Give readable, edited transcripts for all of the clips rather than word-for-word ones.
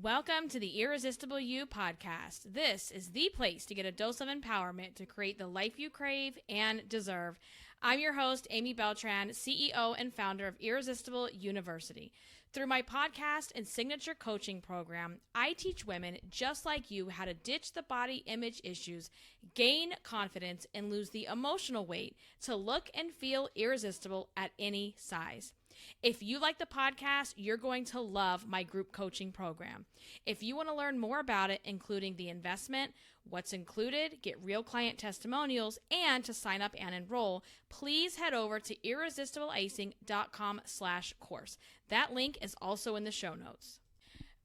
Welcome to the Irresistible You podcast. This is the place to get a dose of empowerment to create the life you crave and deserve. I'm your host, Amy Beltran, CEO and founder of Irresistible University. Through my podcast and signature coaching program, I teach women just like you how to ditch the body image issues, gain confidence, and lose the emotional weight to look and feel irresistible at any size. If you like the podcast, you're going to love my group coaching program. If you want to learn more about it, including the investment, what's included, get real client testimonials, and to sign up and enroll, please head over to irresistibleacing.com/course. That link is also in the show notes.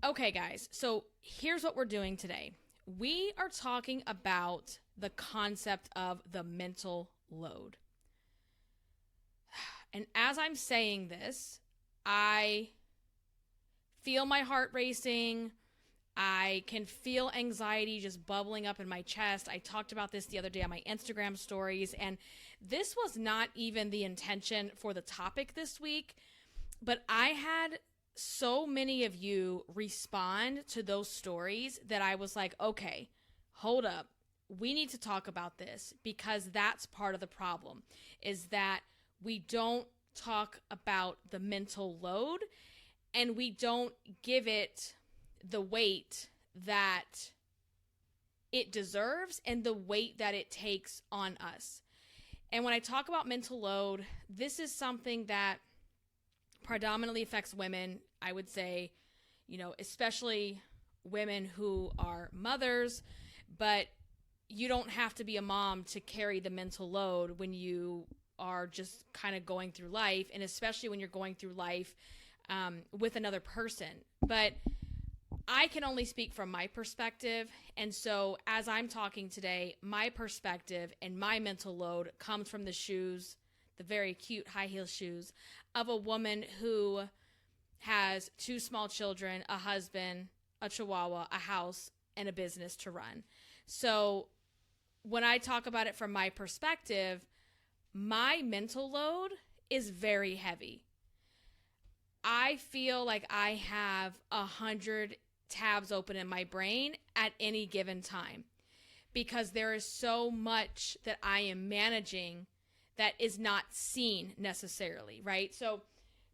Okay, guys, so here's what we're doing today. We are talking about the concept of the mental load. And as I'm saying this, I feel my heart racing. I can feel anxiety just bubbling up in my chest. I talked about this the other day on my Instagram stories, and this was not even the intention for the topic this week, but I had so many of you respond to those stories that I was like, okay, hold up. We need to talk about this, because that's part of the problem, is that we don't talk about the mental load, and we don't give it the weight that it deserves and the weight that it takes on us. And when I talk about mental load, this is something that predominantly affects women, I would say, especially women who are mothers, but you don't have to be a mom to carry the mental load when you are just kind of going through life, and especially when you're going through life with another person. But I can only speak from my perspective, and so as I'm talking today, my perspective and my mental load comes from the shoes, the very cute high heel shoes, of a woman who has 2 small children, a husband, a chihuahua, a house, and a business to run. So when I talk about it from my perspective, my mental load is very heavy. I feel like I have 100 tabs open in my brain at any given time, because there is so much that I am managing that is not seen necessarily, right? So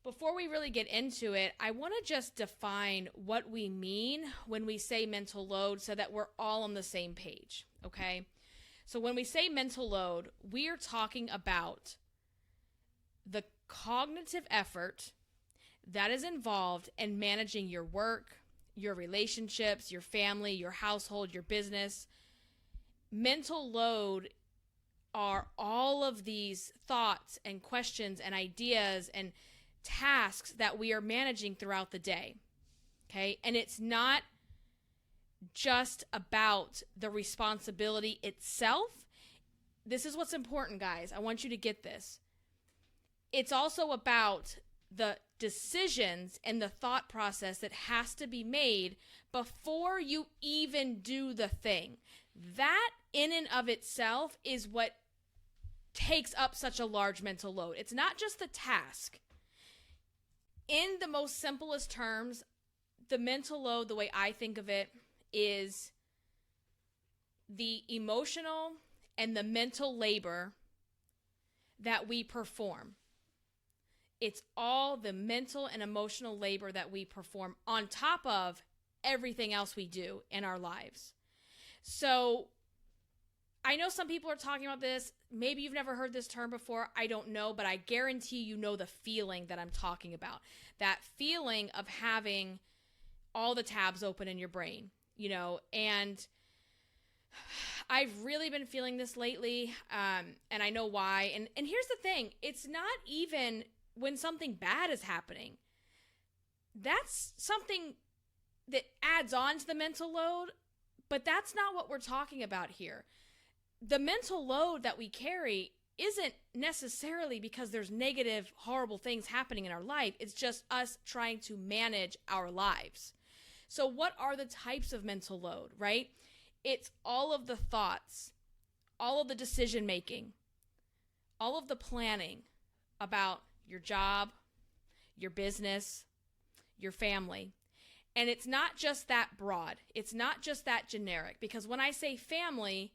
before we really get into it, I want to just define what we mean when we say mental load so that we're all on the same page, okay? So when we say mental load, we are talking about the cognitive effort that is involved in managing your work, your relationships, your family, your household, your business. Mental load are all of these thoughts and questions and ideas and tasks that we are managing throughout the day, okay? And it's not just about the responsibility itself. This is what's important, guys. I want you to get this. It's also about the decisions and the thought process that has to be made before you even do the thing. That in and of itself is what takes up such a large mental load. It's not just the task. In the most simplest terms, the mental load, the way I think of it, is the emotional and the mental labor that we perform. It's all the mental and emotional labor that we perform on top of everything else we do in our lives. So I know some people are talking about this. Maybe you've never heard this term before. I don't know, but I guarantee you know the feeling that I'm talking about. That feeling of having all the tabs open in your brain. And I've really been feeling this lately, and I know why. And here's the thing. It's not even when something bad is happening. That's something that adds on to the mental load, but that's not what we're talking about here. The mental load that we carry isn't necessarily because there's negative, horrible things happening in our life. It's just us trying to manage our lives. So what are the types of mental load, right? It's all of the thoughts, all of the decision making, all of the planning about your job, your business, your family. And it's not just that broad. It's not just that generic. Because when I say family,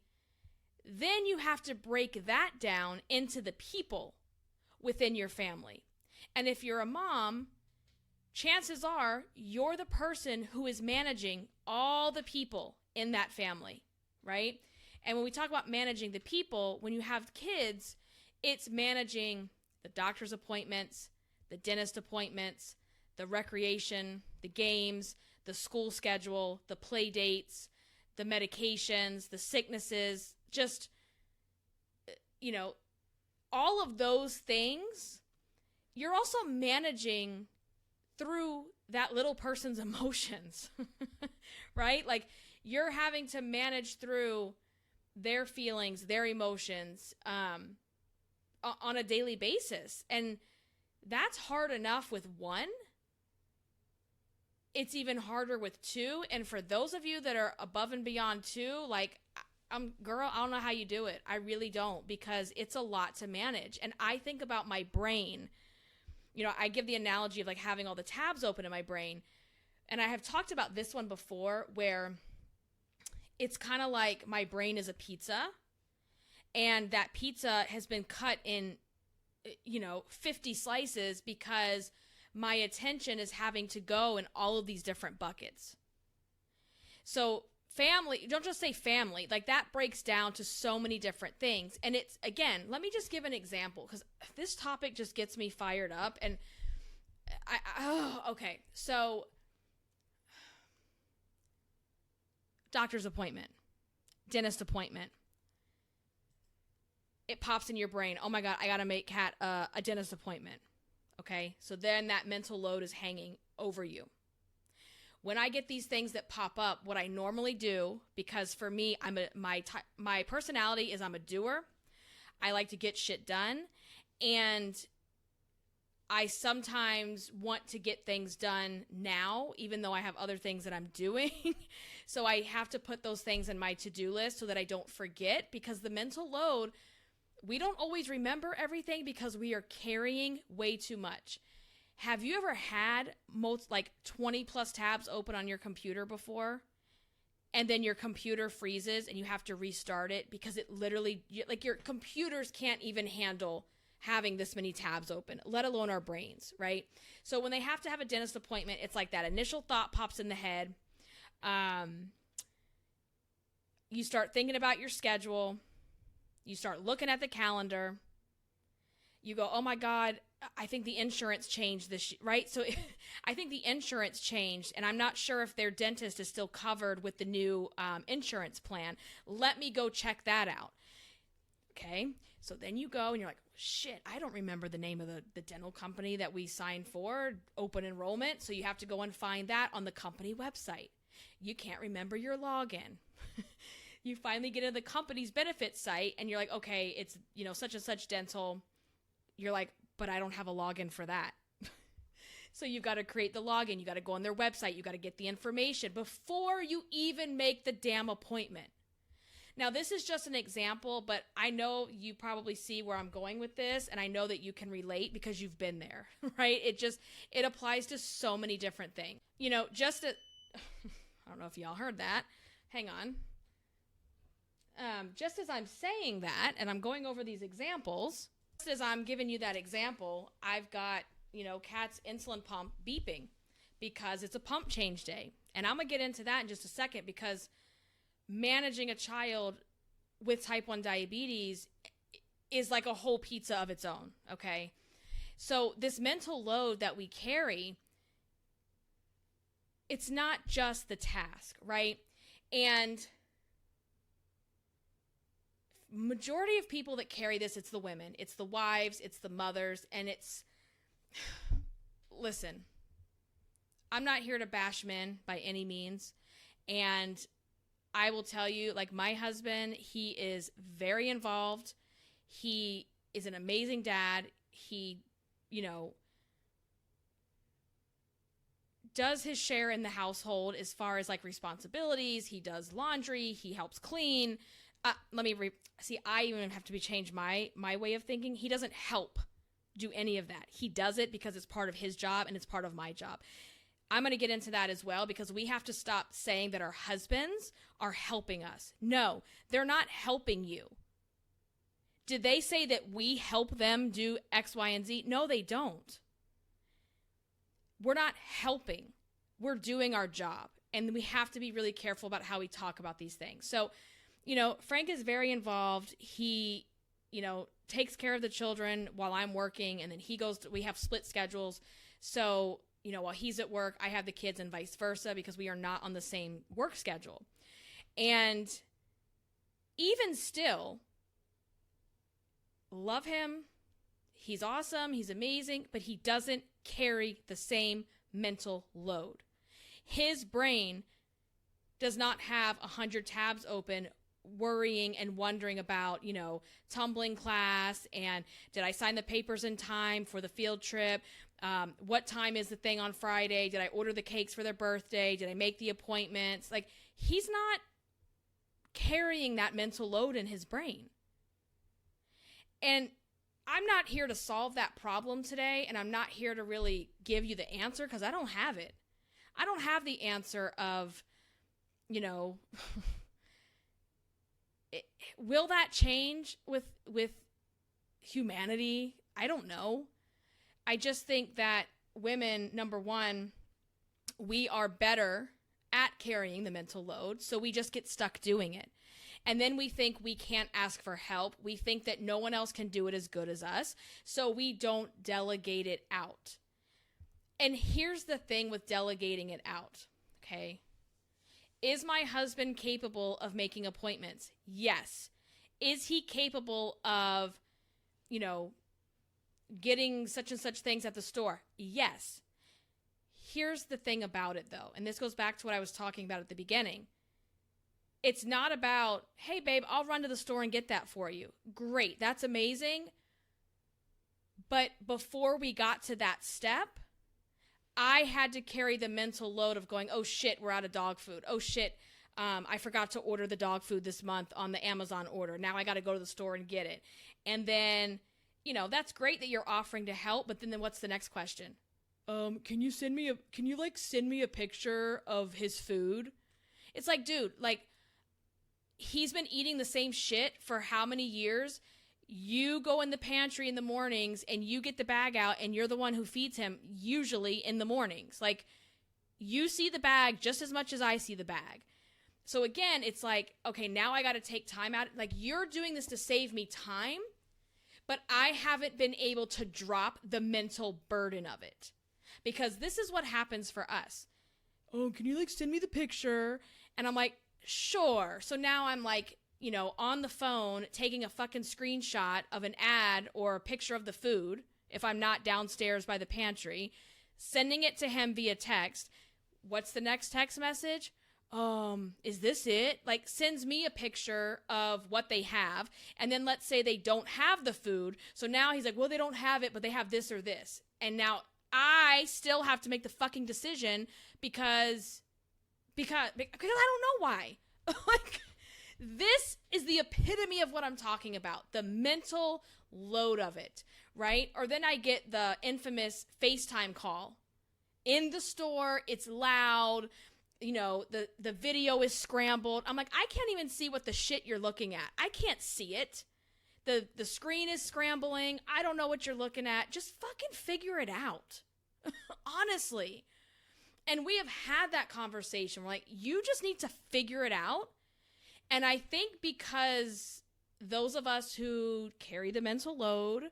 then you have to break that down into the people within your family. And if you're a mom, chances are you're the person who is managing all the people in that family, right? And when we talk about managing the people, when you have kids, it's managing the doctor's appointments, the dentist appointments, the recreation, the games, the school schedule, the play dates, the medications, the sicknesses, just, all of those things. You're also managing through that little person's emotions, right? Like, you're having to manage through their feelings, their emotions, on a daily basis. And that's hard enough with one. It's even harder with two. And for those of you that are above and beyond two, like, girl, I don't know how you do it. I really don't, because it's a lot to manage. And I think about my brain. I give the analogy of like having all the tabs open in my brain. And I have talked about this one before, where it's kind of like my brain is a pizza, and that pizza has been cut in, 50 slices, because my attention is having to go in all of these different buckets. So family, don't just say family, like that breaks down to so many different things. And it's, again, let me just give an example, because this topic just gets me fired up. And okay. So doctor's appointment, dentist appointment. It pops in your brain. Oh my God, I got to make Kat a dentist appointment. Okay. So then that mental load is hanging over you. When I get these things that pop up, what I normally do, because for me, my personality is I'm a doer. I like to get shit done. And I sometimes want to get things done now, even though I have other things that I'm doing. So I have to put those things in my to-do list so that I don't forget, because the mental load, we don't always remember everything because we are carrying way too much. Have you ever had 20 plus tabs open on your computer before, and then your computer freezes and you have to restart it because it literally, like, your computers can't even handle having this many tabs open, let alone our brains, right? So when they have to have a dentist appointment, it's like that initial thought pops in the head. You start thinking about your schedule. You start looking at the calendar. You go, oh my God, I think the insurance changed this, right? So I think the insurance changed, and I'm not sure if their dentist is still covered with the new insurance plan. Let me go check that out. Okay. So then you go and you're like, shit, I don't remember the name of the dental company that we signed for, open enrollment. So you have to go and find that on the company website. You can't remember your login. You finally get into the company's benefits site and you're like, okay, it's, such and such dental. You're like, but I don't have a login for that. So you've got to create the login. You got to go on their website. You got to get the information before you even make the damn appointment. Now, this is just an example, but I know you probably see where I'm going with this, and I know that you can relate because you've been there, right? It applies to so many different things. I don't know if y'all heard that. Hang on. Just as I'm saying that, and I'm going over these examples, just as I'm giving you that example, I've got, Kat's insulin pump beeping because it's a pump change day. And I'm going to get into that in just a second, because managing a child with type 1 diabetes is like a whole pizza of its own, okay? So this mental load that we carry, it's not just the task, right? And majority of people that carry this, it's the women, it's the wives, it's the mothers, and listen, I'm not here to bash men by any means. And I will tell you, like, my husband, he is very involved. He is an amazing dad. He, does his share in the household as far as like responsibilities. He does laundry. He helps clean. I even have to change my way of thinking. He doesn't help do any of that. He does it because it's part of his job and it's part of my job. I'm going to get into that as well, because we have to stop saying that our husbands are helping us. No, they're not helping you. Did they say that we help them do X, Y, and Z? No, they don't. We're not helping. We're doing our job. And we have to be really careful about how we talk about these things. So, Frank is very involved. He, takes care of the children while I'm working, and then we have split schedules. So, while he's at work, I have the kids, and vice versa, because we are not on the same work schedule. And even still, love him. He's awesome. He's amazing, but he doesn't carry the same mental load. His brain does not have 100 tabs open worrying and wondering about, tumbling class, and did I sign the papers in time for the field trip? What time is the thing on Friday? Did I order the cakes for their birthday? Did I make the appointments? Like, he's not carrying that mental load in his brain. And I'm not here to solve that problem today, and I'm not here to really give you the answer, because I don't have it. I don't have the answer of, will that change with humanity? I don't know. I just think that women, number one, we are better at carrying the mental load, so we just get stuck doing it. And then we think we can't ask for help. We think that no one else can do it as good as us, so we don't delegate it out. And here's the thing with delegating it out, okay? Is my husband capable of making appointments? Yes. Is he capable of, getting such and such things at the store? Yes. Here's the thing about it, though, and this goes back to what I was talking about at the beginning. It's not about, hey, babe, I'll run to the store and get that for you. Great, that's amazing. But before we got to that step, I had to carry the mental load of going, oh, shit, we're out of dog food. Oh, shit, I forgot to order the dog food this month on the Amazon order. Now I got to go to the store and get it. And then, that's great that you're offering to help, but then what's the next question? Can you send me a picture of his food? It's like, dude, he's been eating the same shit for how many years? You go in the pantry in the mornings and you get the bag out, and you're the one who feeds him, usually in the mornings. You see the bag just as much as I see the bag. So again, it's like, okay, now I got to take time out. You're doing this to save me time, but I haven't been able to drop the mental burden of it. Because this is what happens for us. Oh, can you send me the picture? And I'm like, sure. So now I'm on the phone taking a fucking screenshot of an ad or a picture of the food, if I'm not downstairs by the pantry, sending it to him via text. What's the next text message? Is this it? Sends me a picture of what they have. And then let's say they don't have the food. So now he's like, well, they don't have it, but they have this or this. And now I still have to make the fucking decision because I don't know why. This is the epitome of what I'm talking about. The mental load of it, right? Or then I get the infamous FaceTime call. In the store, it's loud. The video is scrambled. I'm like, I can't even see what the shit you're looking at. I can't see it. The screen is scrambling. I don't know what you're looking at. Just fucking figure it out. Honestly. And we have had that conversation. We're like, you just need to figure it out. And I think because those of us who carry the mental load,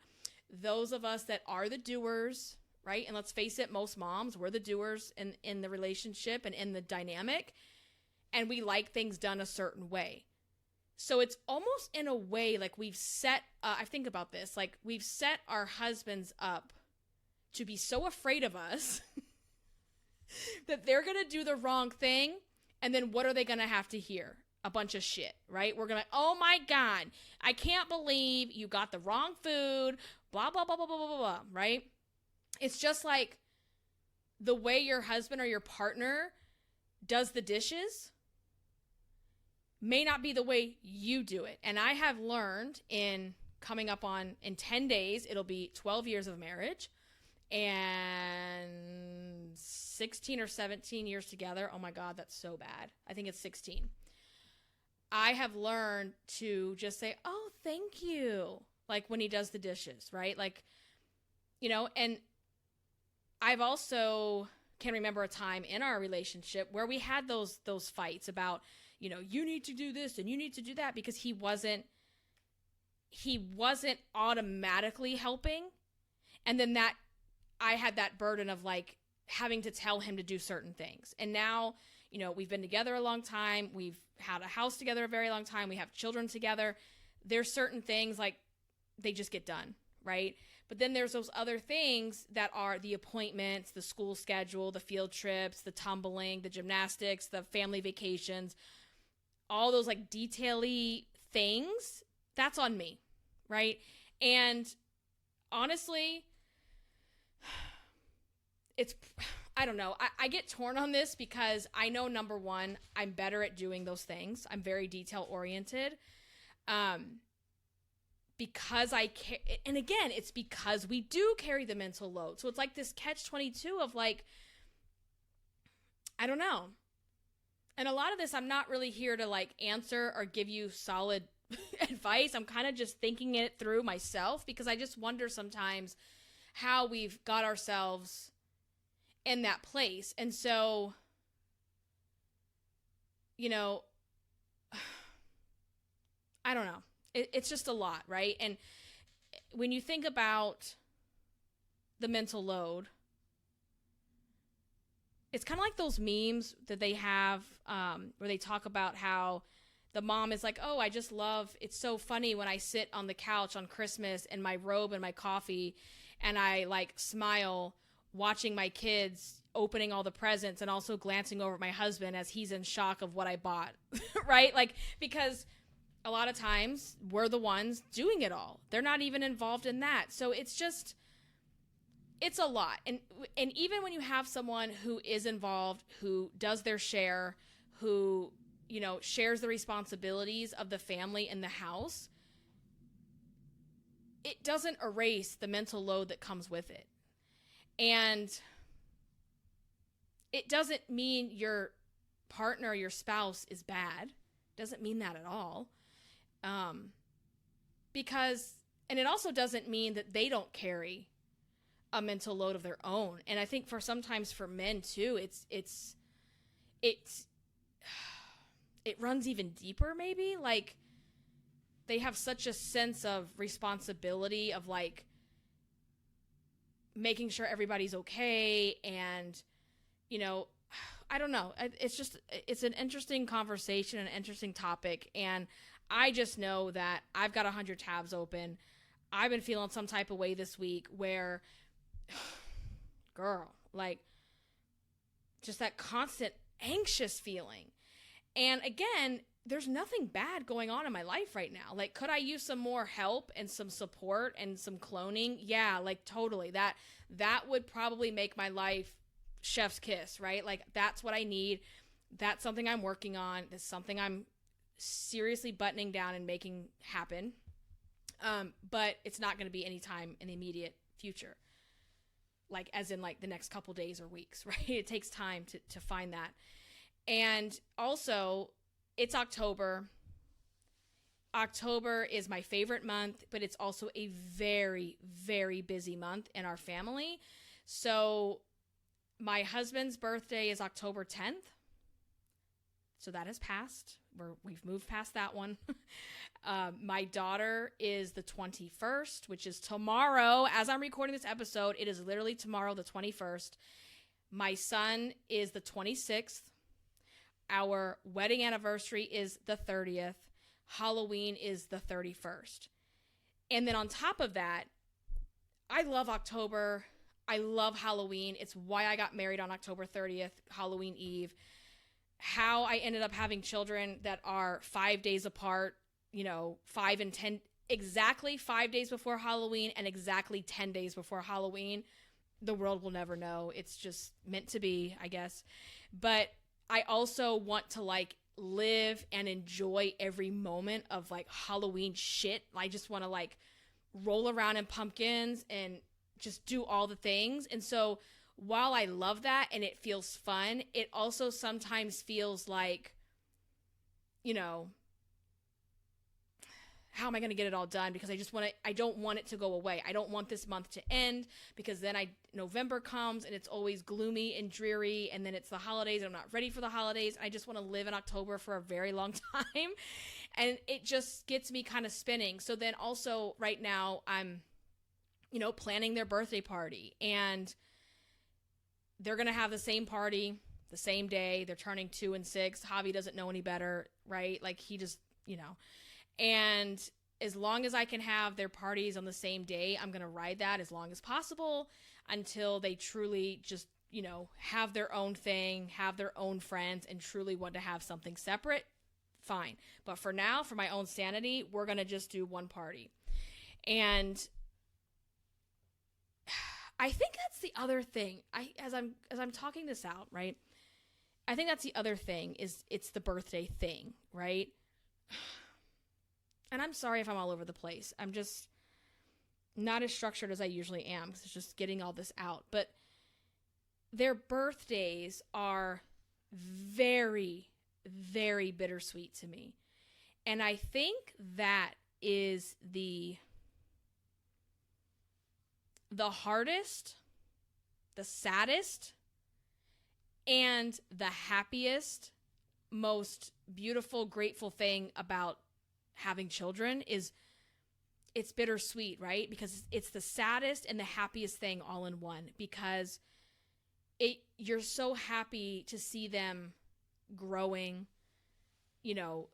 those of us that are the doers, right? And let's face it, most moms, we're the doers in the relationship and in the dynamic. And we like things done a certain way. So it's almost in a way we've set, I think about this, we've set our husbands up to be so afraid of us that they're going to do the wrong thing. And then what are they going to have to hear? A bunch of shit, right? We're going to, oh my God, I can't believe you got the wrong food, blah, blah, blah, blah, blah, blah, blah, right? It's just the way your husband or your partner does the dishes may not be the way you do it. And I have learned in 10 days, it'll be 12 years of marriage. and 16 or 17 years together. Oh my God, that's so bad. I think it's 16. I have learned to just say, oh, thank you. Like when he does the dishes, right? Like, and I've also can remember a time in our relationship where we had those fights about, you need to do this and you need to do that, because he wasn't automatically helping. And then that I had that burden of like having to tell him to do certain things. And now, we've been together a long time. We've had a house together a very long time. We have children together. There's certain things like they just get done, right? But then there's those other things that are the appointments, the school schedule, the field trips, the tumbling, the gymnastics, the family vacations, all those like detail-y things. That's on me, right? And honestly, I don't know. I get torn on this because I know, number one, I'm better at doing those things. I'm very detail-oriented. Because and again, it's because we do carry the mental load. So it's like this catch-22 of like, I don't know. And a lot of this, I'm not really here to like answer or give you solid advice. I'm kind of just thinking it through myself, because I just wonder sometimes how we've got ourselves in that place. And so, I don't know. It's just a lot, right? And when you think about the mental load, it's kind of like those memes that they have where they talk about how the mom is like, oh, I just love, it's so funny when I sit on the couch on Christmas in my robe and my coffee and I like smile watching my kids opening all the presents and also glancing over at my husband as he's in shock of what I bought, right? Like, because a lot of times we're the ones doing it all. They're not even involved in that. So it's a lot. And even when you have someone who is involved, who does their share, who, shares the responsibilities of the family in the house, it doesn't erase the mental load that comes with it. And it doesn't mean your partner, your spouse is bad. It doesn't mean that at all. Because, and it also doesn't mean that they don't carry a mental load of their own. And I think sometimes for men too, it runs even deeper maybe. Like they have such a sense of responsibility of like making sure everybody's okay. And, I don't know. It's an interesting conversation, an interesting topic. And I just know that I've got 100 tabs open. I've been feeling some type of way this week where, girl, like just that constant anxious feeling. And again, there's nothing bad going on in my life right now. Like, could I use some more help and some support and some cloning? Yeah, like totally. That would probably make my life chef's kiss, right? Like that's what I need. That's something I'm working on. That's something I'm seriously buttoning down and making happen. But it's not going to be any time in the immediate future. Like as in like the next couple days or weeks, right? It takes time to find that. And also it's October. October is my favorite month, but it's also a very, very busy month in our family. So my husband's birthday is October 10th. So that has passed. We've moved past that one. My daughter is the 21st, which is tomorrow. As I'm recording this episode, it is literally tomorrow, the 21st. My son is the 26th. Our wedding anniversary is the 30th. Halloween is the 31st. And then on top of that, I love October. I love Halloween. It's why I got married on October 30th, Halloween Eve. How I ended up having children that are 5 days apart, 5 and 10, exactly 5 days before Halloween and exactly 10 days before Halloween. The world will never know. It's just meant to be, I guess. But I also want to like live and enjoy every moment of like Halloween shit. I just want to like roll around in pumpkins and just do all the things. And so while I love that and it feels fun, it also sometimes feels like, you know, how am I going to get it all done? Because I don't want it to go away. I don't want this month to end, because then November comes and it's always gloomy and dreary. And then it's the holidays. And I'm not ready for the holidays. I just want to live in October for a very long time. And it just gets me kind of spinning. So then also right now I'm, planning their birthday party, and they're going to have the same party the same day. They're turning 2 and 6. Javi doesn't know any better, right? Like he just, and as long as I can have their parties on the same day, I'm going to ride that as long as possible until they truly just, have their own thing, have their own friends, and truly want to have something separate. Fine. But for now, for my own sanity, we're going to just do one party. And I think that's the other thing. As I'm talking this out, right? I think that's the other thing, is it's the birthday thing, right? And I'm sorry if I'm all over the place. I'm just not as structured as I usually am, because it's just getting all this out. But their birthdays are very, very bittersweet to me. And I think that is the hardest, the saddest, and the happiest, most beautiful, grateful thing about having children is it's bittersweet, right? Because it's the saddest and the happiest thing all in one, because you're so happy to see them growing,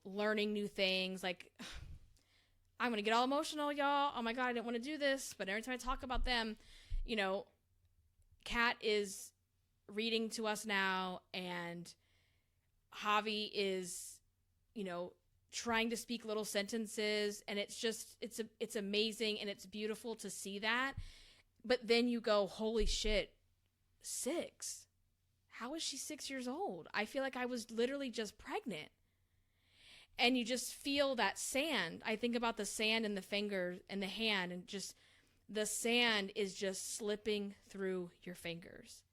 learning new things. Like, I'm going to get all emotional, y'all. Oh my God, I didn't want to do this. But every time I talk about them, Kat is reading to us now, and Javi is, trying to speak little sentences, and it's amazing, and it's beautiful to see that. But then you go, holy shit, 6. How is she 6 years old? I feel like I was literally just pregnant. And you just feel that sand. I think about the sand in the finger and the hand, and just the sand is just slipping through your fingers.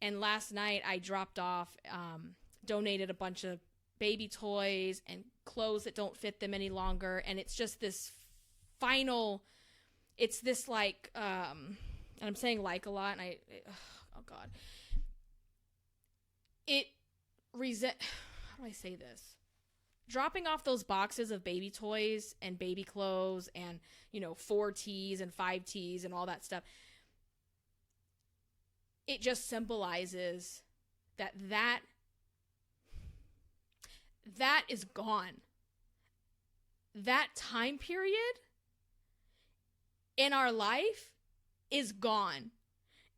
And last night I dropped off, donated a bunch of baby toys and clothes that don't fit them any longer. And it's just this it's this like, and I'm saying like a lot, and oh God. How do I say this? Dropping off those boxes of baby toys and baby clothes and, 4Ts and 5Ts and all that stuff, it just symbolizes that is gone. That time period in our life is gone,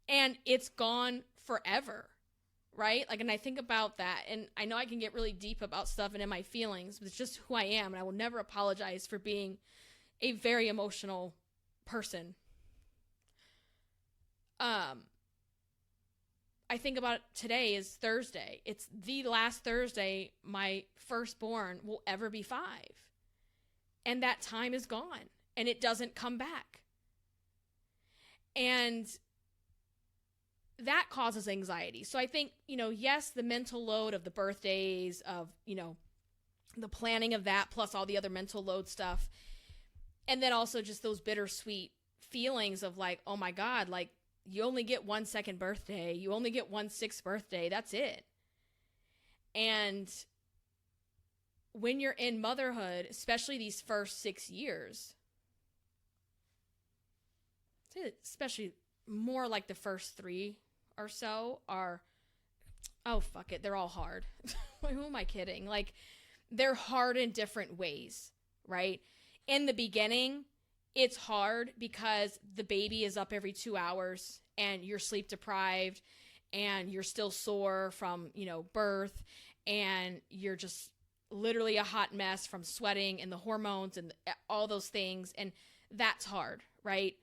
and it's gone forever. Right? Like, and I think about that, and I know I can get really deep about stuff and in my feelings, but it's just who I am, and I will never apologize for being a very emotional person. I think about today is Thursday. It's the last Thursday my firstborn will ever be 5. And that time is gone, and it doesn't come back. And that causes anxiety. So I think, yes, the mental load of the birthdays, of, the planning of that, plus all the other mental load stuff. And then also just those bittersweet feelings of like, oh my God, like you only get one second birthday. You only get one 6th birthday. That's it. And when you're in motherhood, especially these first 6 years, especially more like the first 3 or so are, oh, fuck it, they're all hard. Who am I kidding? Like, they're hard in different ways, right? In the beginning, it's hard because the baby is up every 2 hours and you're sleep deprived and you're still sore from, birth, and you're just literally a hot mess from sweating and the hormones and all those things. And that's hard, right?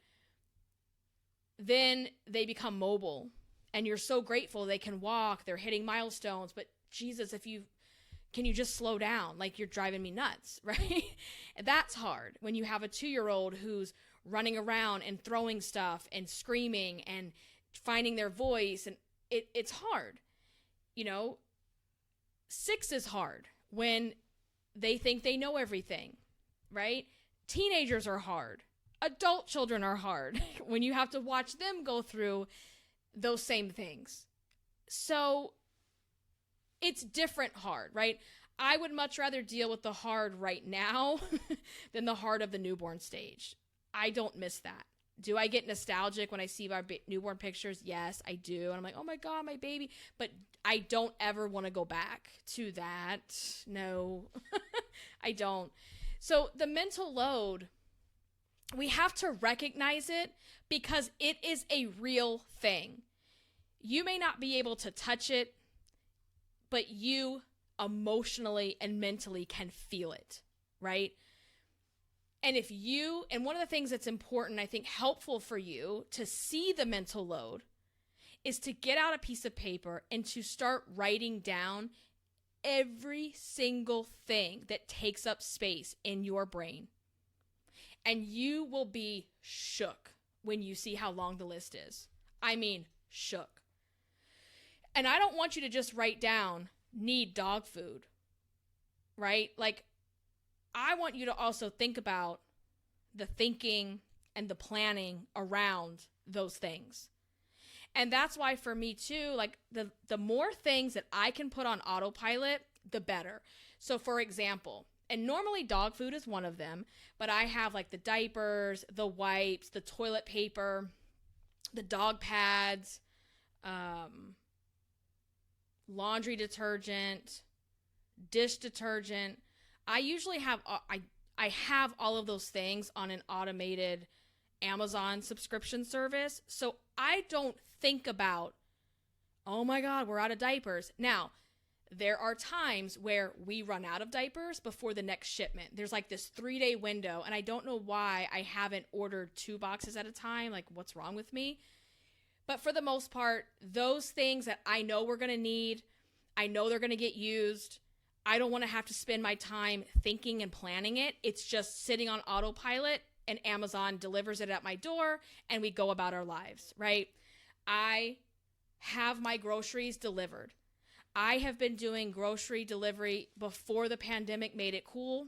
Then they become mobile, and you're so grateful they can walk, they're hitting milestones, but Jesus, can you just slow down? Like, you're driving me nuts, right? That's hard when you have a 2-year-old who's running around and throwing stuff and screaming and finding their voice. And it's hard. 6 is hard when they think they know everything, right? Teenagers are hard. Adult children are hard when you have to watch them go through those same things. So it's different hard, right? I would much rather deal with the hard right now than the hard of the newborn stage. I don't miss that. Do I get nostalgic when I see our newborn pictures? Yes, I do. And I'm like, oh my God, my baby. But I don't ever want to go back to that. No, I don't. So the mental load, we have to recognize it because it is a real thing. You may not be able to touch it, but you emotionally and mentally can feel it, right? And one of the things that's important, I think helpful for you to see the mental load is to get out a piece of paper and to start writing down every single thing that takes up space in your brain. And you will be shook when you see how long the list is. I mean, shook. And I don't want you to just write down, need dog food, right? Like, I want you to also think about the thinking and the planning around those things. And that's why for me too, like the more things that I can put on autopilot, the better. So for example, and normally dog food is one of them, but I have like the diapers, the wipes, the toilet paper, the dog pads, laundry detergent, dish detergent. I usually have, I have all of those things on an automated Amazon subscription service. So I don't think about, oh my God, we're out of diapers. Now, there are times where we run out of diapers before the next shipment. There's like this 3-day window, and I don't know why I haven't ordered 2 boxes at a time. Like, what's wrong with me? But for the most part, those things that I know we're going to need, I know they're going to get used. I don't want to have to spend my time thinking and planning it. It's just sitting on autopilot, and Amazon delivers it at my door, and we go about our lives, right? I have my groceries delivered. I have been doing grocery delivery before the pandemic made it cool.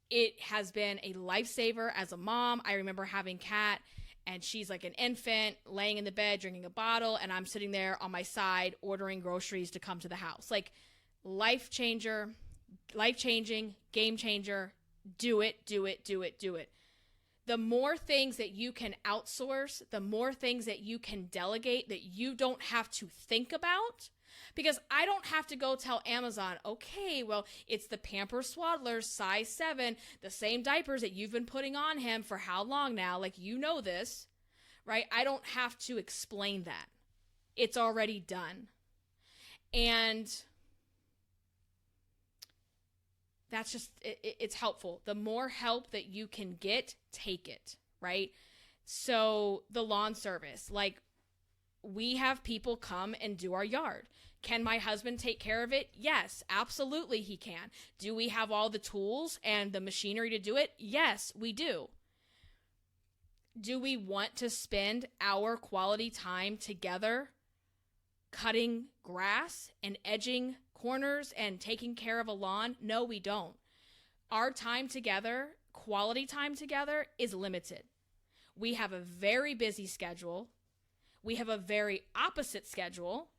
It has been a lifesaver as a mom. I remember having Kat, and she's like an infant laying in the bed, drinking a bottle, and I'm sitting there on my side ordering groceries to come to the house. Like, life changer, life-changing, game changer. Do it, do it, do it, do it. The more things that you can outsource, the more things that you can delegate that you don't have to think about. Because I don't have to go tell Amazon, okay, well, it's the Pampers Swaddlers size 7, the same diapers that you've been putting on him for how long now? Like, you know this, right? I don't have to explain that. It's already done. And that's just, it's helpful. The more help that you can get, take it, right? So the lawn service, like, we have people come and do our yard. Can my husband take care of it? Yes, absolutely he can. Do we have all the tools and the machinery to do it? Yes, we do. Do we want to spend our quality time together cutting grass and edging corners and taking care of a lawn? No, we don't. Our time together, quality time together, is limited. We have a very busy schedule. We have a very opposite schedule.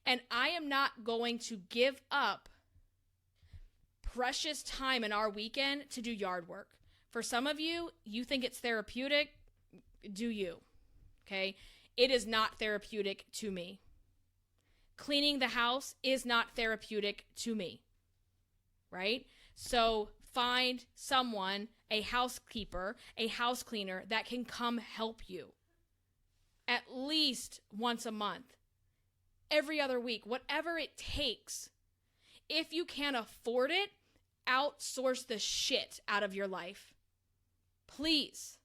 And I am not going to give up precious time in our weekend to do yard work. For some of you, you think it's therapeutic. Do you? Okay? It is not therapeutic to me. Cleaning the house is not therapeutic to me, right? So find someone, a housekeeper, a house cleaner that can come help you at least once a month, every other week, whatever it takes. If you can't afford it, outsource the shit out of your life. Please,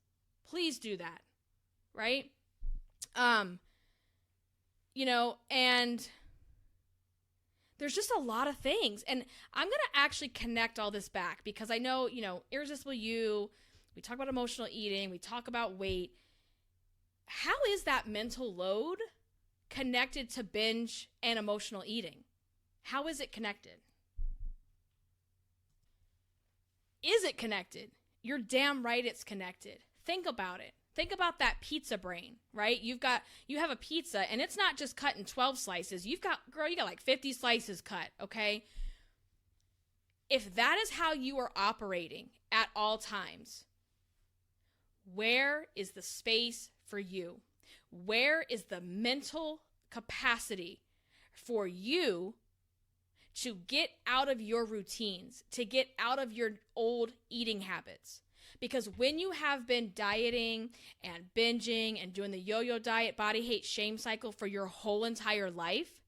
please do that, right? And there's just a lot of things. And I'm going to actually connect all this back because I know, Irresistible You, we talk about emotional eating, we talk about weight. How is that mental load connected to binge and emotional eating? How is it connected? Is it connected? You're damn right it's connected. Think about it. Think about that pizza brain, right? You have a pizza and it's not just cut in 12 slices. You got like 50 slices cut, okay? If that is how you are operating at all times, where is the space for you? Where is the mental capacity for you to get out of your routines, to get out of your old eating habits? Because when you have been dieting and binging and doing the yo-yo diet, body hate, shame cycle for your whole entire life,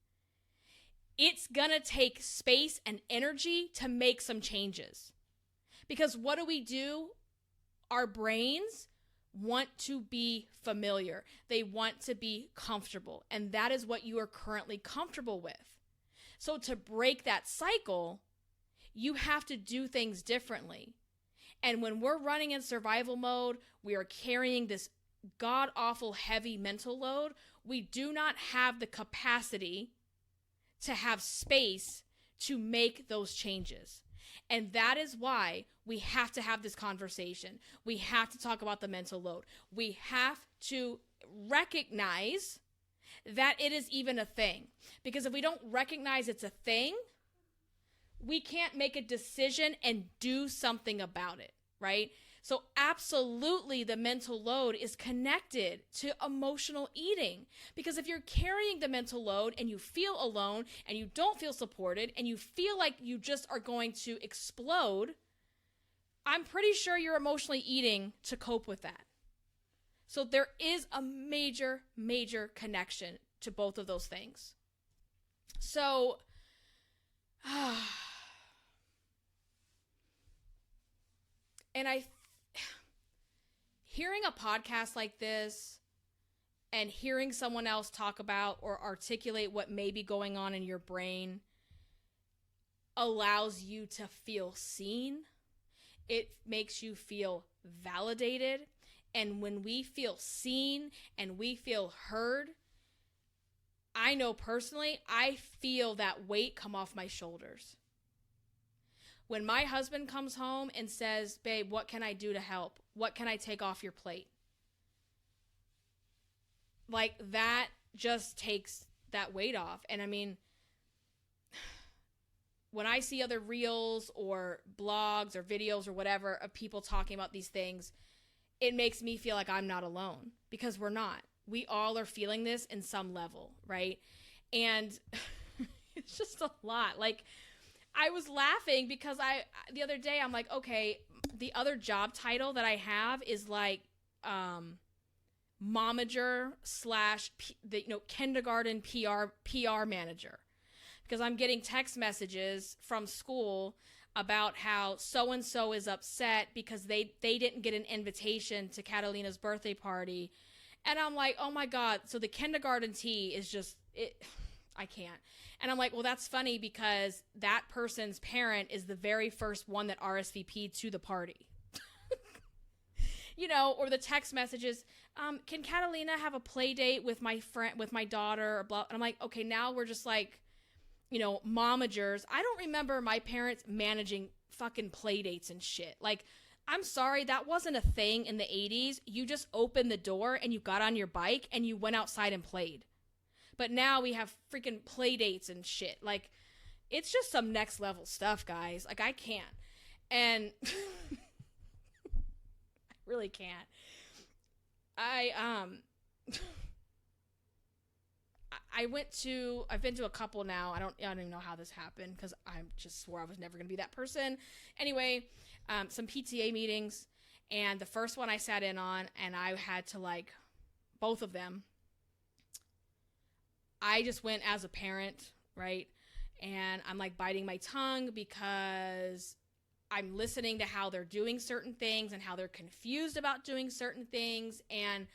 it's gonna take space and energy to make some changes. Because what do? Our brains want to be familiar. They want to be comfortable. And that is what you are currently comfortable with. So to break that cycle, you have to do things differently. And when we're running in survival mode, we are carrying this god-awful heavy mental load. We do not have the capacity to have space to make those changes. And that is why we have to have this conversation. We have to talk about the mental load. We have to recognize that it is even a thing. Because if we don't recognize it's a thing, we can't make a decision and do something about it, right? So absolutely the mental load is connected to emotional eating. Because if you're carrying the mental load and you feel alone and you don't feel supported and you feel like you just are going to explode, I'm pretty sure you're emotionally eating to cope with that. So there is a major, major connection to both of those things. So, and hearing a podcast like this and hearing someone else talk about or articulate what may be going on in your brain allows you to feel seen. It makes you feel validated. And when we feel seen and we feel heard, I know personally, I feel that weight come off my shoulders. When my husband comes home and says, babe, what can I do to help? What can I take off your plate? Like, that just takes that weight off. And I mean, when I see other reels or blogs or videos or whatever of people talking about these things, it makes me feel like I'm not alone, because we're not. We all are feeling this in some level, right? And it's just a lot. Like, I was laughing because the other day I'm like, okay, the other job title that I have is like momager / kindergarten PR manager, because I'm getting text messages from school about how so-and-so is upset because they didn't get an invitation to Catalina's birthday party. And I'm like, oh my God. So the kindergarten tea is just, I can't. And I'm like, well, that's funny because that person's parent is the very first one that RSVP'd to the party. Or the text messages, can Catalina have a play date with my friend, with my daughter, or blah. And I'm like, okay, now we're just like, momagers. I don't remember my parents managing fucking play dates and shit. Like, I'm sorry, that wasn't a thing in the 80s. You just opened the door and you got on your bike and you went outside and played. But now we have freaking play dates and shit. Like, it's just some next level stuff, guys. Like, I can't. And I really can't. I've been to a couple now. I don't even know how this happened because I just swore I was never going to be that person. Anyway, some PTA meetings, and the first one I sat in on, and I had to, like, both of them, I just went as a parent, right? And I'm like biting my tongue because I'm listening to how they're doing certain things and how they're confused about doing certain things. And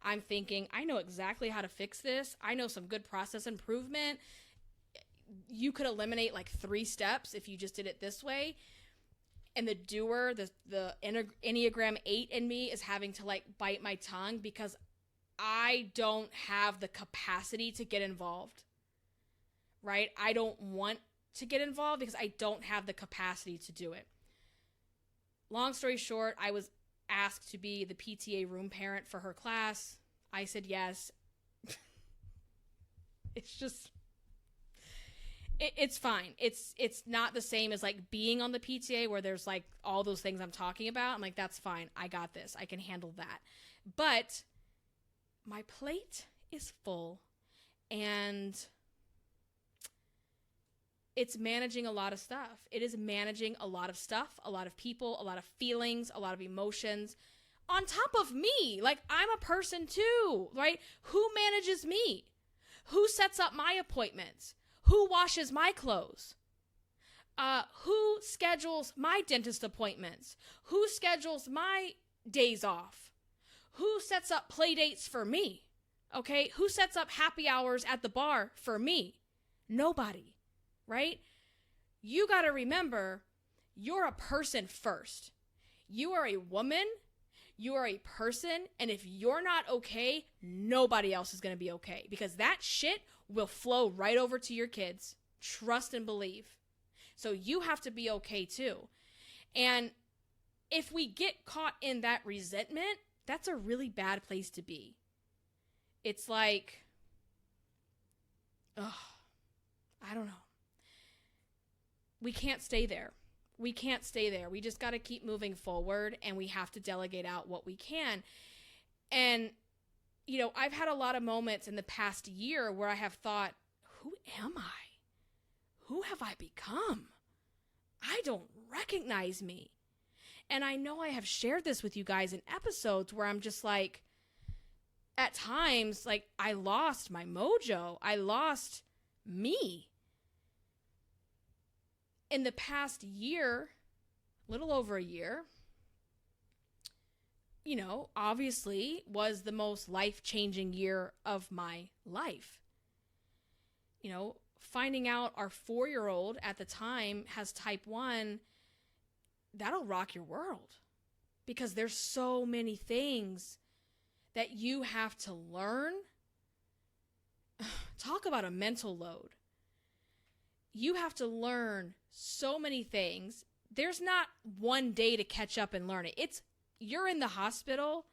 I'm thinking, I know exactly how to fix this. I know some good process improvement. You could eliminate like 3 steps if you just did it this way. And the doer, the Enneagram 8 in me is having to like bite my tongue because I don't have the capacity to get involved, right? I don't want to get involved because I don't have the capacity to do it. Long story short, I was asked to be the PTA room parent for her class. I said yes. It's just, it's fine. It's not the same as like being on the PTA where there's like all those things I'm talking about. I'm like, that's fine. I got this. I can handle that. But my plate is full, and it's managing a lot of stuff. It is managing a lot of stuff, a lot of people, a lot of feelings, a lot of emotions on top of me. Like, I'm a person too, right? Who manages me? Who sets up my appointments? Who washes my clothes? Who schedules my dentist appointments? Who schedules my days off? Who sets up play dates for me? Okay? Who sets up happy hours at the bar for me? Nobody, right? You got to remember, you're a person first. You are a woman. You are a person. And if you're not okay, nobody else is going to be okay, because that shit will flow right over to your kids. Trust and believe. So you have to be okay too. And if we get caught in that resentment, that's a really bad place to be. It's like, I don't know. We can't stay there. We can't stay there. We just got to keep moving forward, and we have to delegate out what we can. And, you know, I've had a lot of moments in the past year where I have thought, who am I? Who have I become? I don't recognize me. And I know I have shared this with you guys in episodes where I'm just like, at times, like, I lost my mojo. I lost me. In the past year, little over a year, you know, obviously was the most life-changing year of my life. You know, finding out our 4-year-old at the time has type 1, that'll rock your world, because there's so many things that you have to learn. Talk about a mental load. You have to learn so many things. There's not one day to catch up and learn it. You're in the hospital,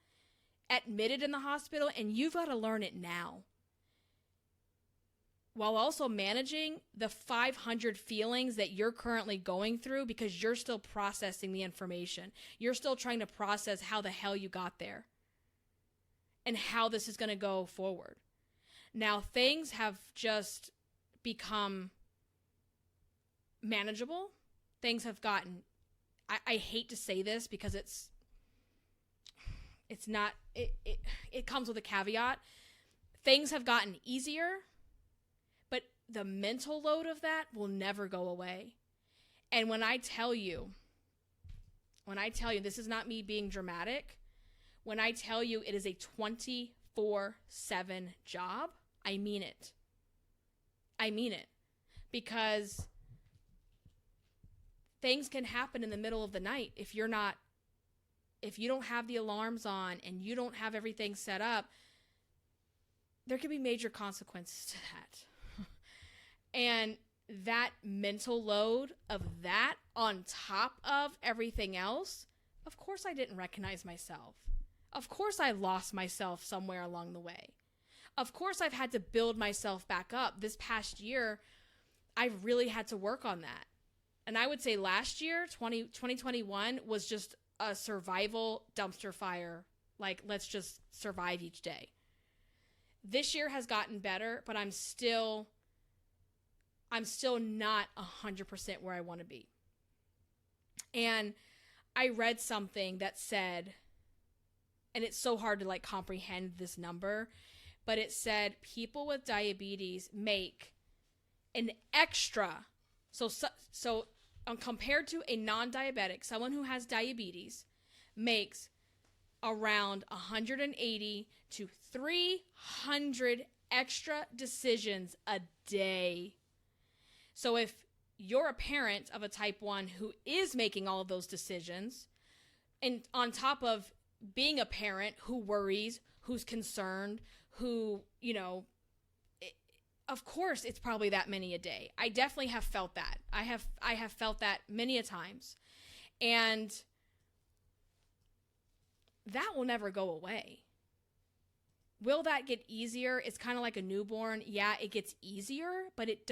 admitted in the hospital, and you've got to learn it now, while also managing the 500 feelings that you're currently going through, because you're still processing the information. You're still trying to process how the hell you got there and how this is going to go forward. Now, things have just become manageable. Things have gotten, I hate to say this because it's not, it comes with a caveat. Things have gotten easier, but the mental load of that will never go away. And when I tell you, this is not me being dramatic, when I tell you it is a 24/7 job, I mean it. I mean it. Because things can happen in the middle of the night if you don't have the alarms on and you don't have everything set up. There could be major consequences to that. And that mental load of that on top of everything else, of course I didn't recognize myself. Of course I lost myself somewhere along the way. Of course I've had to build myself back up. This past year, I've really had to work on that. And I would say last year, 2021, was just a survival dumpster fire. Like, let's just survive each day. This year has gotten better, but I'm still not 100% where I want to be. And I read something that said, and it's so hard to like comprehend this number, but it said people with diabetes make an extra, so compared to a non-diabetic, someone who has diabetes makes around 180 to 300 extra decisions a day. So if you're a parent of a type 1 who is making all of those decisions. And on top of being a parent who worries, who's concerned, who, of course it's probably that many a day. I definitely have felt that. I have felt that many a times. And that will never go away. Will that get easier? It's kind of like a newborn. Yeah, it gets easier, but it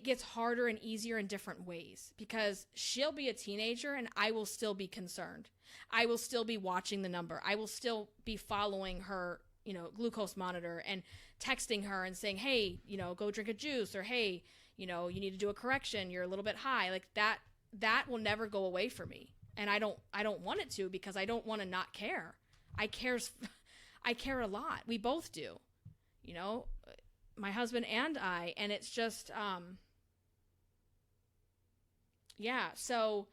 gets harder and easier in different ways, because she'll be a teenager and I will still be concerned. I will still be watching the number. I will still be following her, glucose monitor and texting her and saying, hey, go drink a juice, or hey, you need to do a correction. You're a little bit high. Like that will never go away for me. And I don't want it to, because I don't want to not care. I care a lot. We both do, my husband and I, and it's just, so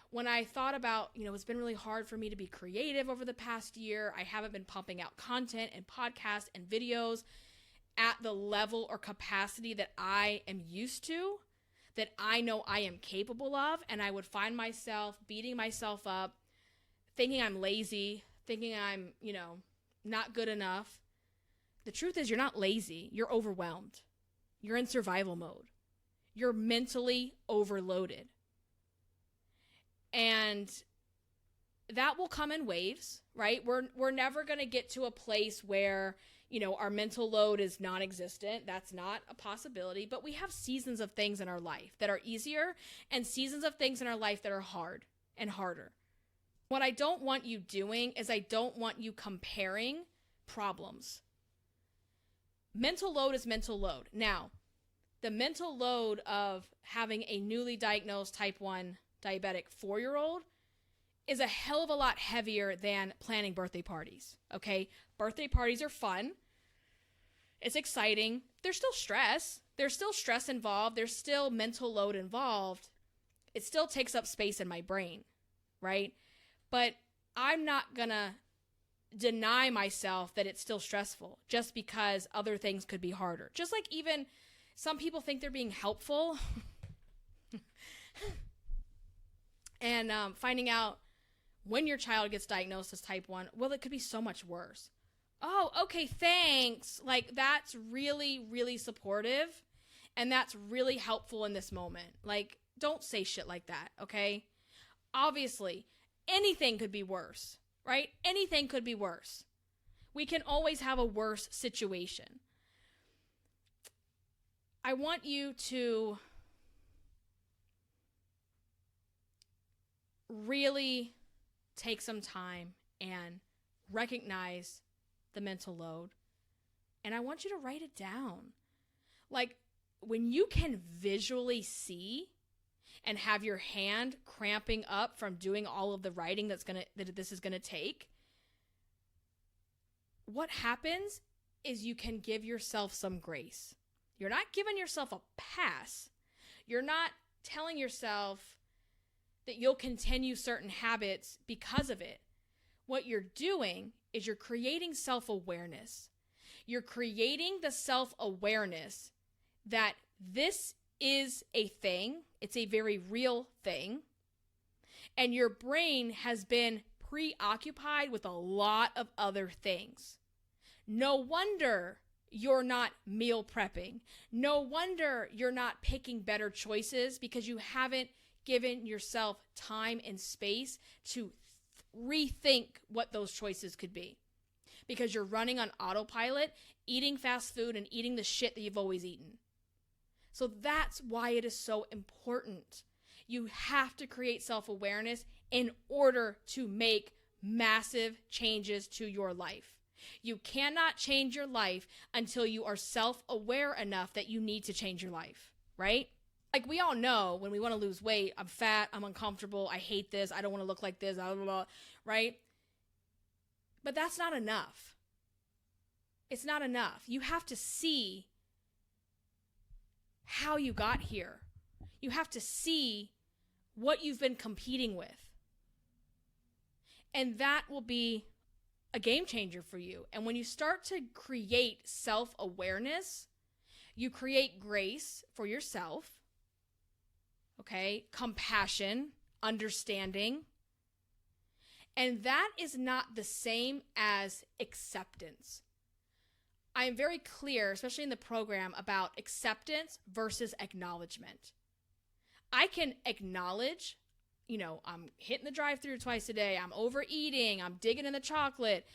when I thought about, it's been really hard for me to be creative over the past year. I haven't been pumping out content and podcasts and videos at the level or capacity that I am used to, that I know I am capable of. And I would find myself beating myself up, thinking I'm lazy, thinking I'm, not good enough. The truth is, you're not lazy. You're overwhelmed. You're in survival mode. You're mentally overloaded. And that will come in waves, right? We're never going to get to a place where, our mental load is non-existent. That's not a possibility. But we have seasons of things in our life that are easier, and seasons of things in our life that are hard and harder. What I don't want you doing is I don't want you comparing problems. Mental load is mental load. Now, the mental load of having a newly diagnosed type 1 diabetic 4-year-old is a hell of a lot heavier than planning birthday parties, okay? Birthday parties are fun. It's exciting. There's still stress. There's still stress involved. There's still mental load involved. It still takes up space in my brain, right? But I'm not gonna deny myself that it's still stressful just because other things could be harder. Just like even some people think they're being helpful and finding out when your child gets diagnosed as type 1, well, it could be so much worse. Oh, okay, thanks. Like, that's really, really supportive, and that's really helpful in this moment. Like, don't say shit like that, okay? Obviously, anything could be worse, right? Anything could be worse. We can always have a worse situation. I want you to really take some time and recognize the mental load. And I want you to write it down. Like, when you can visually see and have your hand cramping up from doing all of the writing that this is gonna take, what happens is you can give yourself some grace. You're not giving yourself a pass. You're not telling yourself that you'll continue certain habits because of it. What you're doing is you're creating self-awareness. You're creating the self-awareness that this is a thing. It's a very real thing. And your brain has been preoccupied with a lot of other things. No wonder you're not meal prepping. No wonder you're not picking better choices, because you haven't given yourself time and space to rethink what those choices could be. Because you're running on autopilot, eating fast food and eating the shit that you've always eaten. So that's why it is so important. You have to create self-awareness in order to make massive changes to your life. You cannot change your life until you are self-aware enough that you need to change your life, right? Like, we all know when we want to lose weight, I'm fat, I'm uncomfortable, I hate this, I don't want to look like this, blah, blah, blah, right? But that's not enough. It's not enough. You have to see how you got here. You have to see what you've been competing with. And that will be a game changer for you. And when you start to create self-awareness, You create grace for yourself, okay? Compassion, understanding. And that is not the same as acceptance. I am very clear, especially in the program, about acceptance versus acknowledgement. I can acknowledge, I'm hitting the drive-thru twice a day, I'm overeating, I'm digging in the chocolate.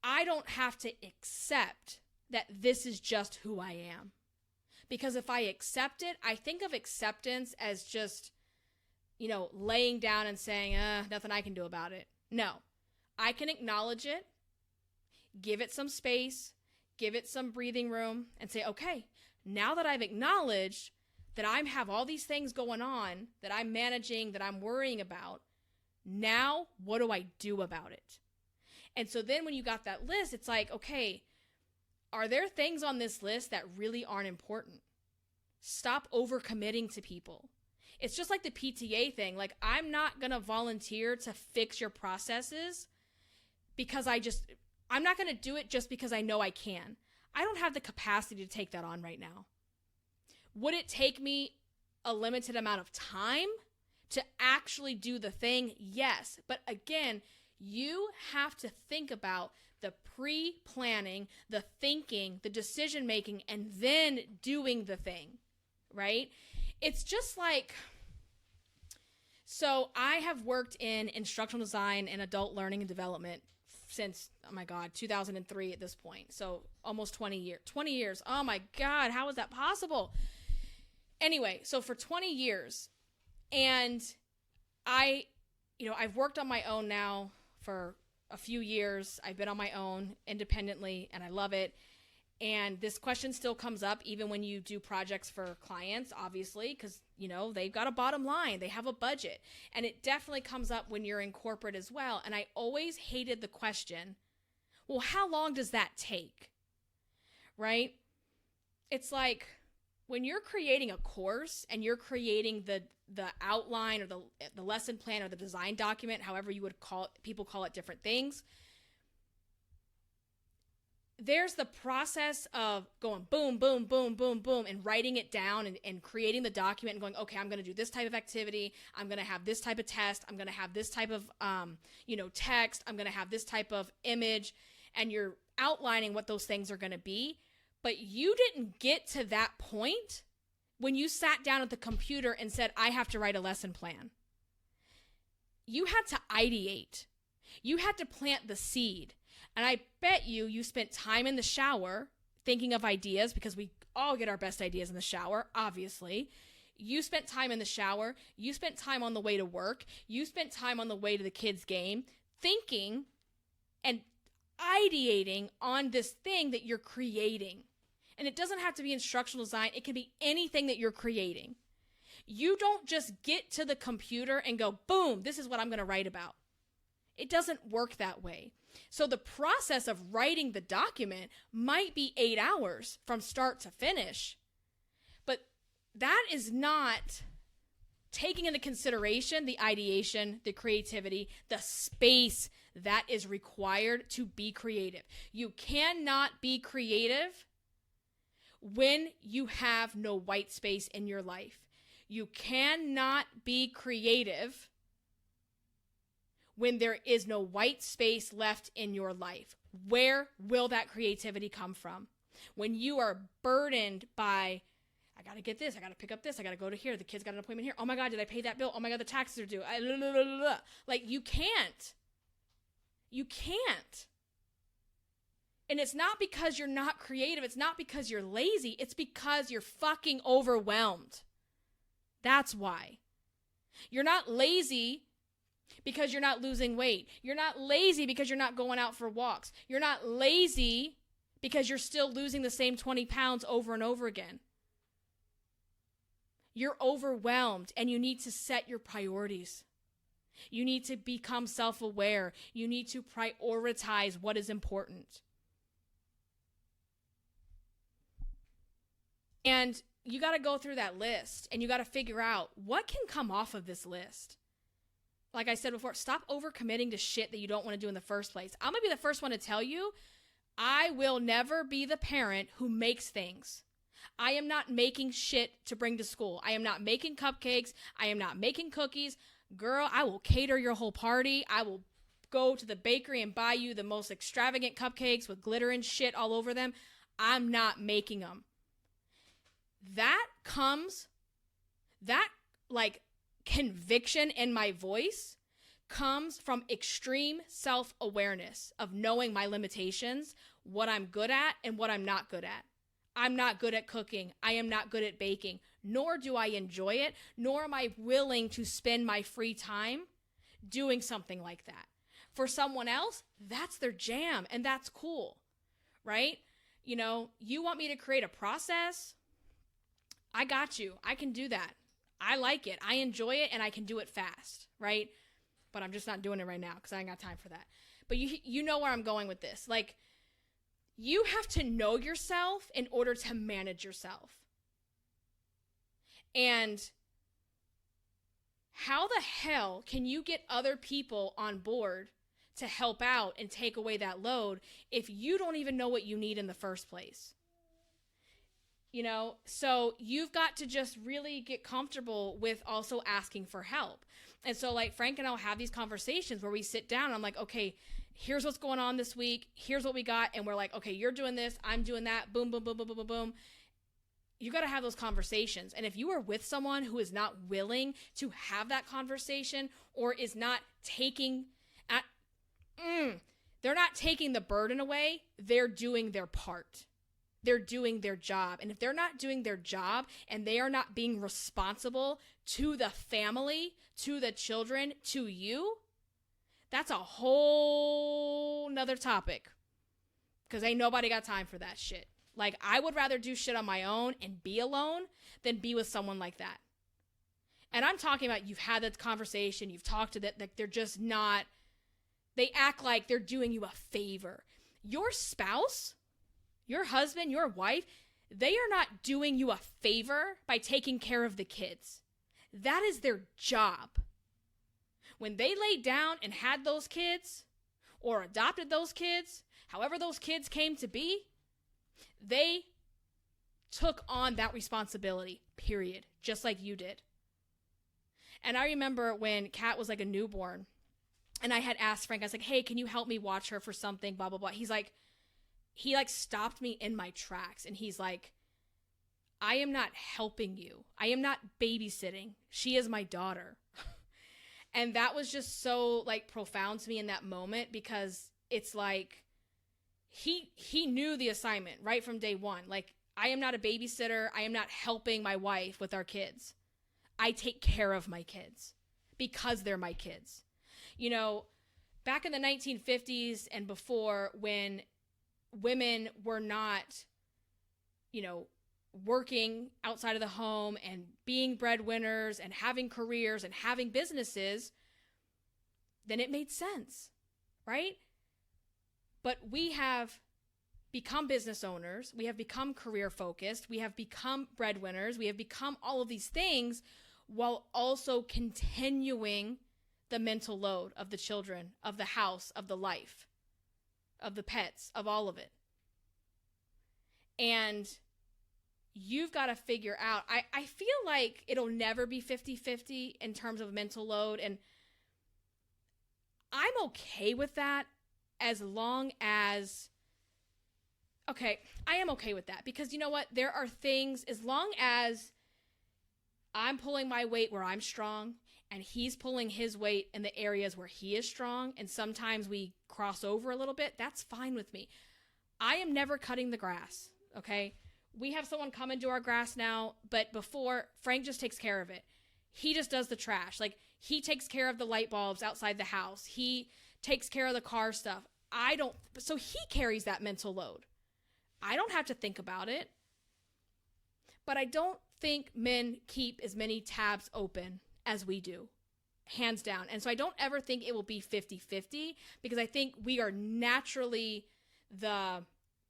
I don't have to accept that this is just who I am. Because if I accept it, I think of acceptance as just, laying down and saying, nothing I can do about it. No, I can acknowledge it, give it some space, give it some breathing room, and say, okay, now that I've acknowledged that I have all these things going on, that I'm managing, that I'm worrying about, now what do I do about it? And so then when you got that list, it's like, okay, are there things on this list that really aren't important? Stop overcommitting to people. It's just like the PTA thing. Like, I'm not going to volunteer to fix your processes because I'm not going to do it just because I know I can. I don't have the capacity to take that on right now. Would it take me a limited amount of time to actually do the thing? Yes. But again, you have to think about the pre-planning, the thinking, the decision-making, and then doing the thing, right? It's just like, so I have worked in instructional design and adult learning and development since, 2003 at this point. So almost 20 years. 20 years. Oh my God, how is that possible? Anyway, so for 20 years, and I've worked on my own now for a few years. I've been on my own independently, and I love it. And this question still comes up even when you do projects for clients, obviously, because, they've got a bottom line. They have a budget. And it definitely comes up when you're in corporate as well. And I always hated the question, well, how long does that take? Right? It's like when you're creating a course and you're creating the outline or the lesson plan or the design document, however you would call it, people call it different things. There's the process of going boom, boom, boom, boom, boom, and writing it down and creating the document and going, okay, I'm going to do this type of activity. I'm going to have this type of test. I'm going to have this type of, text. I'm going to have this type of image. And you're outlining what those things are going to be. But you didn't get to that point when you sat down at the computer and said, I have to write a lesson plan. You had to ideate. You had to plant the seed. And I bet you spent time in the shower thinking of ideas, because we all get our best ideas in the shower, obviously. You spent time in the shower. You spent time on the way to work. You spent time on the way to the kids' game thinking and ideating on this thing that you're creating. And it doesn't have to be instructional design. It can be anything that you're creating. You don't just get to the computer and go, boom, this is what I'm going to write about. It doesn't work that way. So the process of writing the document might be 8 hours from start to finish. But that is not taking into consideration the ideation, the creativity, the space that is required to be creative. You cannot be creative when you have no white space in your life. You cannot be creative when there is no white space left in your life. Where will that creativity come from? When you are burdened by, I got to get this, I got to pick up this, I got to go to here, the kid's got an appointment here, oh my God, did I pay that bill? Oh my God, the taxes are due. Like, you can't. You can't. And it's not because you're not creative. It's not because you're lazy. It's because you're fucking overwhelmed. That's why. You're not lazy because you're not losing weight. You're not lazy because you're not going out for walks. You're not lazy because you're still losing the same 20 pounds over and over again. You're overwhelmed, and you need to set your priorities. You need to become self-aware. You need to prioritize what is important. And you got to go through that list, and you got to figure out what can come off of this list. Like I said before, stop overcommitting to shit that you don't want to do in the first place. I'm going to be the first one to tell you, I will never be the parent who makes things. I am not making shit to bring to school. I am not making cupcakes. I am not making cookies. Girl, I will cater your whole party. I will go to the bakery and buy you the most extravagant cupcakes with glitter and shit all over them. I'm not making them. That like conviction in my voice comes from extreme self-awareness of knowing my limitations, what I'm good at and what I'm not good at. I'm not good at cooking. I am not good at baking, nor do I enjoy it, nor am I willing to spend my free time doing something like that. For someone else, that's their jam, and that's cool, right? You know, you want me to create a process? I got you. I can do that. I like it. I enjoy it, and I can do it fast, right? But I'm just not doing it right now because I ain't got time for that. But you know where I'm going with this. Like, you have to know yourself in order to manage yourself. And how the hell can you get other people on board to help out and take away that load if you don't even know what you need in the first place? You know, so you've got to just really get comfortable with also asking for help. And so like Frank and I'll have these conversations where we sit down and I'm like, okay, here's what's going on this week. Here's what we got. And we're like, okay, you're doing this. I'm doing that. Boom, boom, boom, boom, boom, boom, boom. You got to have those conversations. And if you are with someone who is not willing to have that conversation or is not they're not taking the burden away, they're doing their part. They're doing their job. And if they're not doing their job and they are not being responsible to the family, to the children, to you, that's a whole nother topic. Because ain't nobody got time for that shit. Like, I would rather do shit on my own and be alone than be with someone like that. And I'm talking about you've had that conversation, you've talked to that, like they're just not, they act like they're doing you a favor. Your spouse, your husband, your wife, they are not doing you a favor by taking care of the kids. That is their job. When they laid down and had those kids or adopted those kids, however those kids came to be, they took on that responsibility, period, just like you did. And I remember when Kat was like a newborn and I had asked Frank, I was like, hey, can you help me watch her for something, blah, blah, blah. He stopped me in my tracks and he's like, I am not helping you. I am not babysitting. She is my daughter. And that was just so like profound to me in that moment because it's like he knew the assignment right from day one. Like, I am not a babysitter. I am not helping my wife with our kids. I take care of my kids because they're my kids. You know, back in the 1950s and before, when women were not, you know, working outside of the home and being breadwinners and having careers and having businesses, then it made sense, right? But we have become business owners. We have become career focused. We have become breadwinners. We have become all of these things while also continuing the mental load of the children, of the house, of the life, of the pets, of all of it. And you've got to figure out, I feel like it'll never be 50-50 in terms of mental load. And I'm okay with that as long as, okay, I am okay with that because you know what? There are things, as long as I'm pulling my weight where I'm strong and he's pulling his weight in the areas where he is strong, and sometimes we cross over a little bit, that's fine with me. I am never cutting the grass, okay? We have someone come and do our grass now, but before, Frank just takes care of it. He just does the trash. Like, he takes care of the light bulbs outside the house. He takes care of the car stuff. So he carries that mental load. I don't have to think about it. But I don't think men keep as many tabs open as we do, hands down. And so I don't ever think it will be 50-50 because I think we are naturally the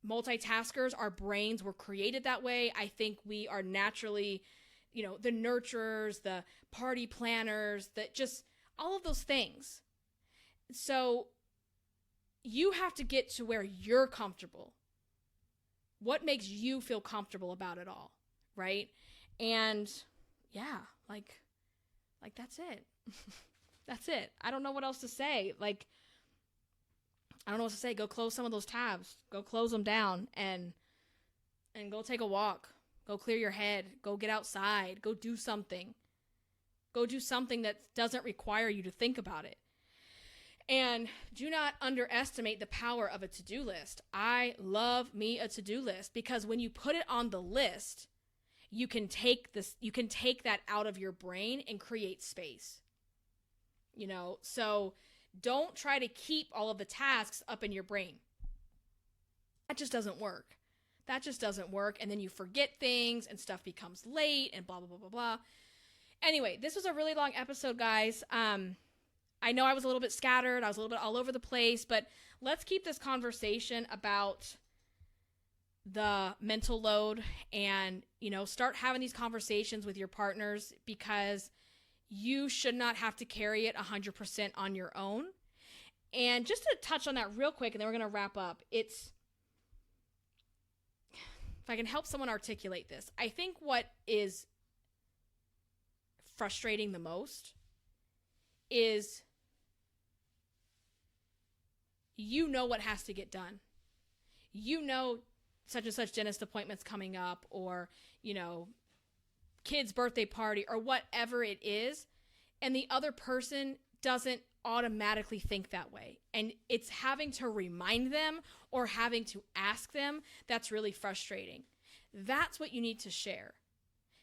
multitaskers. Our brains were created that way. I think we are naturally, you know, the nurturers, the party planners, that just all of those things. So you have to get to where you're comfortable. What makes you feel comfortable about it all, right? And yeah, like that's it. That's it. I don't know what else to say. Like, I don't know what to say. Go close some of those tabs. Go close them down and go take a walk. Go clear your head. Go get outside. Go do something. Go do something that doesn't require you to think about it. And do not underestimate the power of a to-do list. I love me a to-do list because when you put it on the list, you can take that out of your brain and create space. So don't try to keep all of the tasks up in your brain. That just doesn't work. And then you forget things and stuff becomes late and blah, blah, blah, blah, blah. Anyway, this was a really long episode, guys. I know I was a little bit scattered. I was a little bit all over the place, but let's keep this conversation about the mental load and, start having these conversations with your partners because you should not have to carry it 100% on your own. And just to touch on that real quick, and then we're going to wrap up, if I can help someone articulate this, I think what is frustrating the most is what has to get done. Such and such dentist appointments coming up or, kid's birthday party or whatever it is. And the other person doesn't automatically think that way. And it's having to remind them or having to ask them that's really frustrating. That's what you need to share.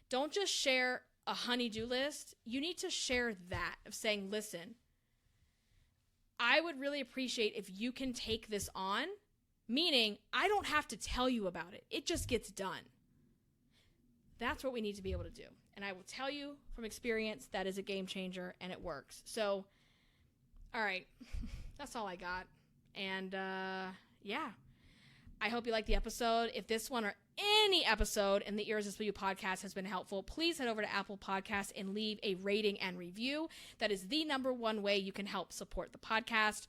Don't just share a honey-do list. You need to share that of saying, listen, I would really appreciate if you can take this on, meaning I don't have to tell you about it. It just gets done. That's what we need to be able to do. And I will tell you from experience, that is a game changer and it works. So, all right, that's all I got. And yeah, I hope you liked the episode. If this one or any episode in the Irresistible You podcast has been helpful, please head over to Apple Podcasts and leave a rating and review. That is the #1 way you can help support the podcast.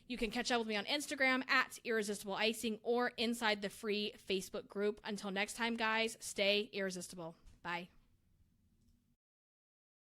You can catch up with me on Instagram at Irresistible Icing or inside the free Facebook group. Until next time, guys, stay irresistible. Bye.